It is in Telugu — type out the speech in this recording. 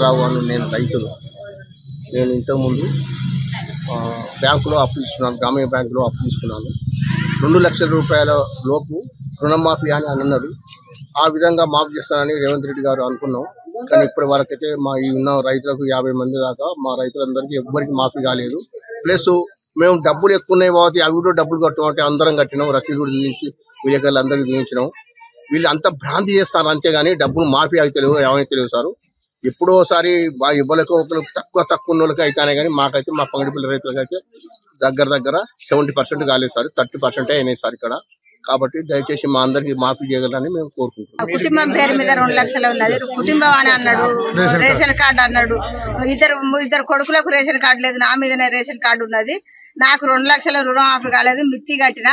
రావు అని నేను రైతులు. నేను ఇంతకుముందు బ్యాంకులో అప్పు తీసుకున్నాను, గ్రామీణ బ్యాంకులో అప్పు తీసుకున్నాను. 2 లక్షల రూపాయల లోపు రుణమాఫీ అని అన్నాడు. ఆ విధంగా మాఫీ చేస్తానని రేవంత్ రెడ్డి గారు అనుకున్నాం. కానీ ఇప్పటి వరకైతే మా ఈ ఉన్న రైతులకు 50 మంది దాకా మా రైతులందరికీ ఎవ్వరికి మాఫీ కాలేదు. ప్లస్ మేము డబ్బులు ఎక్కువ ఉన్నాయి కాబట్టి అవి కూడా డబ్బులు కట్టమంటే అందరం కట్టినాం. రసీదు కూడా చూపించి విలేకరులు అందరికీ చూపించినాం. వీళ్ళు అంత భ్రాంతి చేస్తారు అంతేగాని డబ్బులు మాఫీ అయితే తెలియదు, ఏమైతే తెలియదు సార్. ఎప్పుడోసారి ఇవ్వలేక ఒకరికి తక్కువ ఉన్న వాళ్ళకి అయితేనే కానీ మాకైతే మా పంగడిపల్లి రైతులకు అయితే దగ్గర 70% కాలేదు సార్, 30% అయినాయి సార్ ఇక్కడ. కాబట్టి దయచేసి మా అందరికి మాఫీ చేయగలని మేము కోరుకుంటున్నాం. కుటుంబం పేరు మీద 2 లక్షలు ఉన్నది. కుటుంబం అని అన్నాడు, రేషన్ కార్డు అన్నాడు. ఇద్దరు కొడుకులకు రేషన్ కార్డు లేదు, నా మీదనే రేషన్ కార్డు ఉన్నది. నాకు 2 లక్షల రుణమాఫీ కాలేదు, మిత్తి కట్టిన.